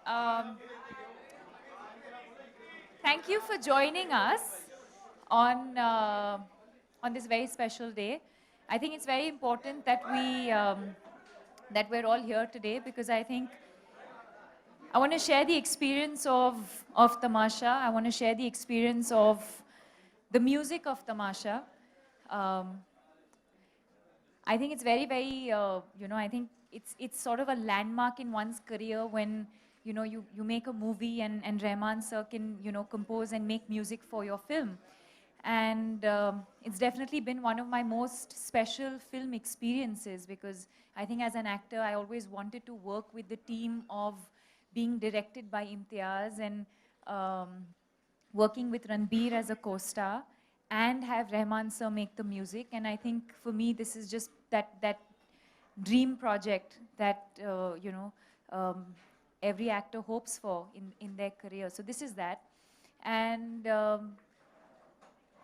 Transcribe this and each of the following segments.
Um, Thank you for joining us on on this very special day. I think it's very important that we're all here today because I think I want to share the experience of Tamasha. I want to share the experience of the music of Tamasha. Um, I think it's very, I think it's sort of a landmark in one's career when, you make a movie and Rahman sir can, compose and make music for your film. And it's definitely been one of my most special film experiences because I think as an actor, I always wanted to work with the team of being directed by Imtiaz and working with Ranbir as a co-star and have Rahman sir make the music. And I think for me, this is just that dream project that, every actor hopes for in their career. So this is that. And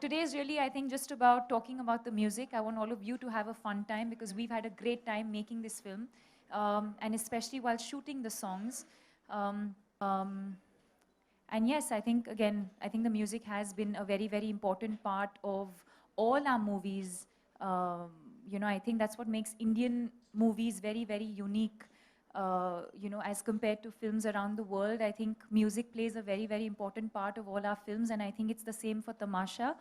today is really, I think, just about talking about the music. I want all of you to have a fun time because we've had a great time making this film, and especially while shooting the songs. Um, and yes, I think, again, I think the music has been a very, very important part of all our movies. I think that's what makes Indian movies very, very unique. As compared to films around the world, I think music plays a very, very important part of all our films, and I think it's the same for Tamasha.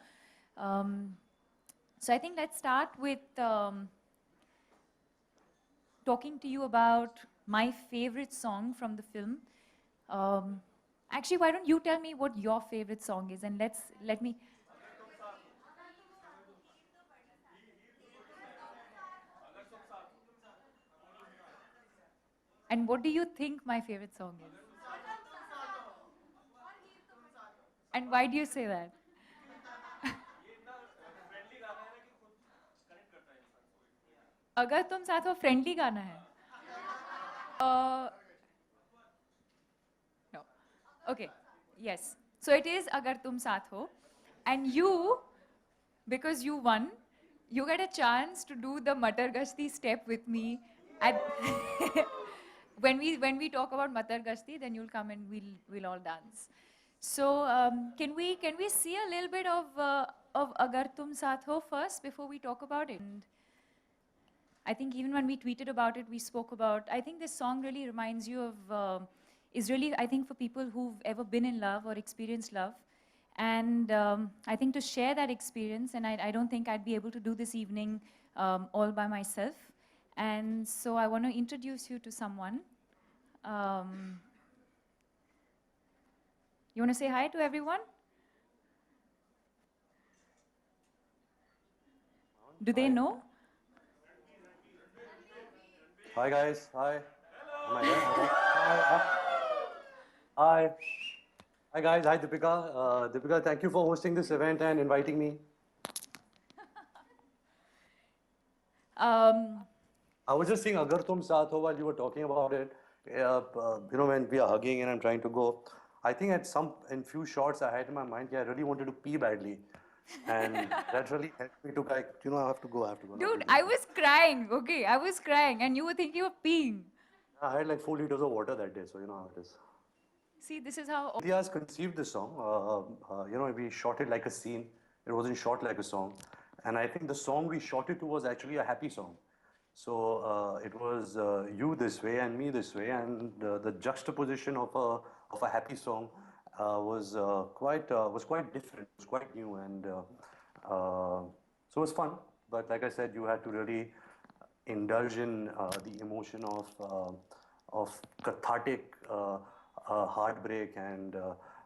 So I think let's start with talking to you about my favorite song from the film. Actually, why don't you tell me what your favorite song is, and let me. And what do you think my favorite song is? And why do you say that? अगर तुम साथ हो friendly गाना है. No. Okay. Yes. So it is Agar Tum Saath Ho. And you, because you won, you get a chance to do the Matar Gashti step with me. At when we talk about Matar Gashti, then you'll come and we'll all dance. So can we see a little bit of Agar Tum Saath Ho first before we talk about it? And I think even when we tweeted about it, we spoke about, I think this song really reminds you of, is really, I think, for people who've ever been in love or experienced love. And I think to share that experience, and I don't think I'd be able to do this evening all by myself. And so I want to introduce you to someone. You want to say hi to everyone? Do they know? Hi guys, hi. Am I there? Hi. Hi. Hi guys, hi Deepika. Deepika, thank you for hosting this event and inviting me. I was just saying Agar Tum Saath Ho while you were talking about it. When we are hugging and I'm trying to go, I think in few shots I had in my mind, I really wanted to pee badly. And that really helped me to I have to go. Dude, I was crying, okay? I was crying and you were thinking of peeing. I had like 4 liters of water that day, so you know how it is. See, this is how... Diaz conceived the song. We shot it like a scene. It wasn't shot like a song. And I think the song we shot it to was actually a happy song. So it was you this way and me this way, and the juxtaposition of a happy song was quite different. It was quite new, and so it was fun. But like I said, you had to really indulge in the emotion of cathartic heartbreak and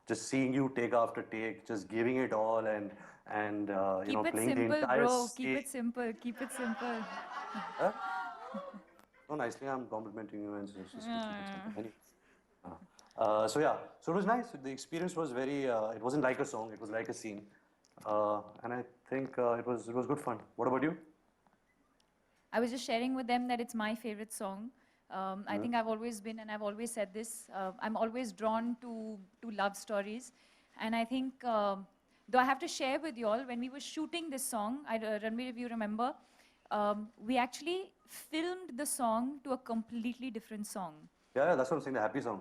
just seeing you take after take, just giving it all and playing the entire stage. Keep it simple, keep it simple. Huh? No, nicely, I'm complimenting you and just keep it simple. Anyway. So it was nice. The experience was it wasn't like a song, it was like a scene. And I think it was good fun. What about you? I was just sharing with them that it's my favorite song. I think I've always been, and I've always said this, I'm always drawn to love stories. And I think, though I have to share with you all, when we were shooting this song, Ranveer, if you remember, we actually filmed the song to a completely different song. Yeah, that's what I'm saying, the happy song.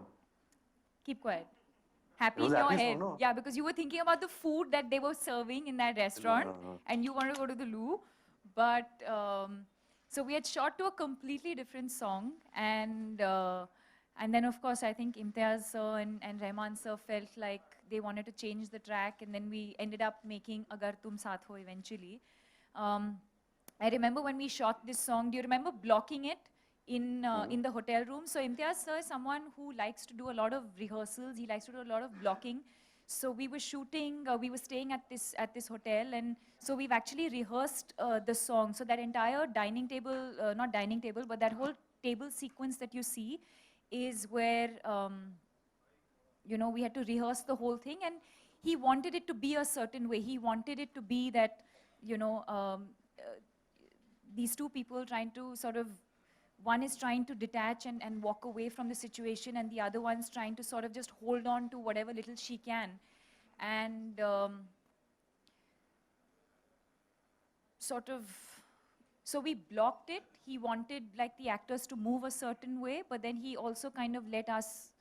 Keep quiet. It Happy was in a your happy head. song, no? Yeah, because you were thinking about the food that they were serving in that restaurant and you wanted to go to the loo. But so we had shot to a completely different song. And then, of course, I think Imtiaz sir and Rahman sir felt like they wanted to change the track. And then we ended up making Agar Tum Saath Ho eventually. Um, I remember when we shot this song, do you remember blocking it in the hotel room? So Imtiaz sir is someone who likes to do a lot of rehearsals. He likes to do a lot of blocking. So we were shooting, we were staying at this hotel, and so we've actually rehearsed the song. So that entire dining table, not dining table, but that whole table sequence that you see is where we had to rehearse the whole thing, and he wanted it to be a certain way. He wanted it to be that, you know, these two people trying to sort of, one is trying to detach and walk away from the situation, and the other one's trying to sort of just hold on to whatever little she can. And sort of, so we blocked it. He wanted like the actors to move a certain way, but then he also kind of let us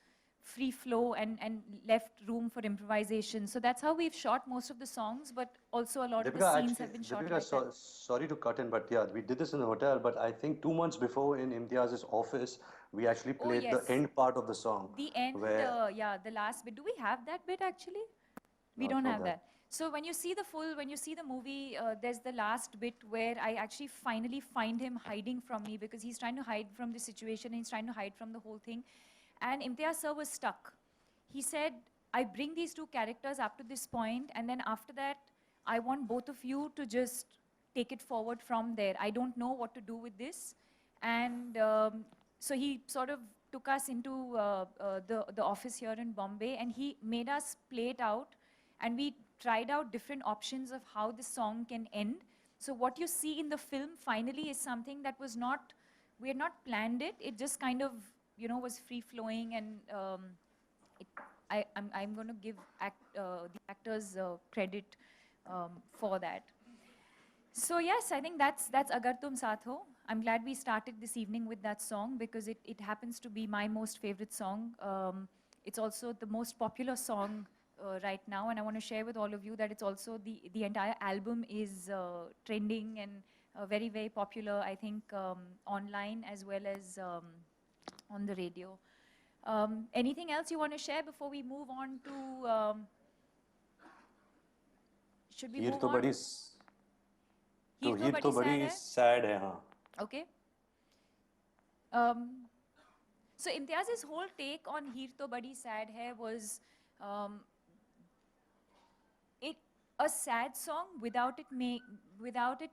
free flow and left room for improvisation. So that's how we've shot most of the songs, but also a lot of the Deepika, scenes actually, have been shot Deepika, like that. sorry to cut in, but yeah, we did this in the hotel. But I think 2 months before in Imtiaz's office, we actually Oh, played the yes. end part of the song, The end, where yeah, the last bit. Do we have that bit actually? We no, it's don't not have there. that. So when you see the movie, there's the last bit where I actually finally find him hiding from me because he's trying to hide from the situation. And he's trying to hide from the whole thing. And Imtiaz sir was stuck. He said, I bring these two characters up to this point, and then after that, I want both of you to just take it forward from there. I don't know what to do with this. And so he sort of took us into the office here in Bombay, and he made us play it out, and we tried out different options of how the song can end. So what you see in the film finally is something that was not, we had not planned it. It just kind of, was free flowing, and it, I'm going to give the actors credit for that. So yes, I think that's Agar Tum Saath Ho. I'm glad we started this evening with that song because it happens to be my most favorite song. It's also the most popular song right now, and I want to share with all of you that it's also the entire album is trending and very, very popular, I think, online as well as on the radio. Anything else you want to share before we move on to, should we Heer move तो on? बड़ी तो Heer to हीर तो badi sad बड़ी hai. Sad है, हाँ. Okay. So Imtiaz's whole take on Heer To Badi Sad Hai was um, it a sad song without it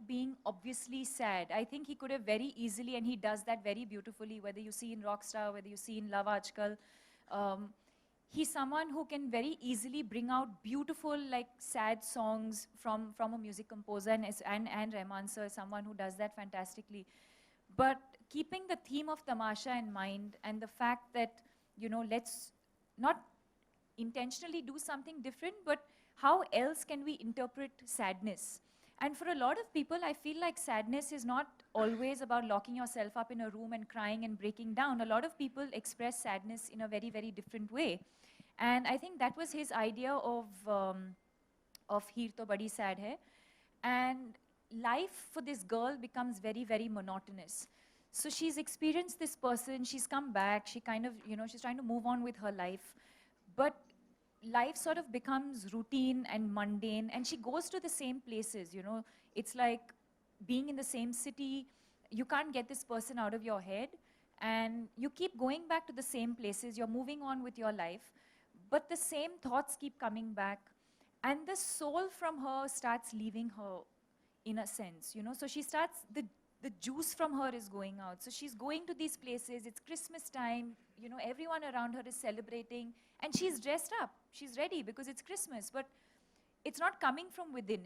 being obviously sad. I think he could have very easily, and he does that very beautifully, whether you see in Rockstar, whether you see in Love Aajkal. Um, he's someone who can very easily bring out beautiful, like, sad songs from a music composer, and Rahman sir is someone who does that fantastically. But keeping the theme of Tamasha in mind, and the fact that, let's not intentionally do something different, but how else can we interpret sadness? And for a lot of people, I feel like sadness is not always about locking yourself up in a room and crying and breaking down. A lot of people express sadness in a very, very different way. And I think that was his idea of Heer To Badi Sad Hai. And life for this girl becomes very, very monotonous. So she's experienced this person, she's come back, she kind of, she's trying to move on with her life. But life sort of becomes routine and mundane, and she goes to the same places. It's like being in the same city. You can't get this person out of your head, and you keep going back to the same places. You're moving on with your life, but the same thoughts keep coming back, and the soul from her starts leaving her, in a sense. So she starts, the juice from her is going out. So she's going to these places. It's Christmas time. Everyone around her is celebrating, and she's dressed up. She's ready because it's Christmas, but it's not coming from within.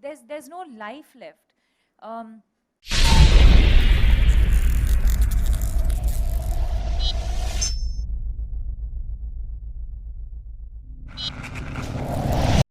There's no life left.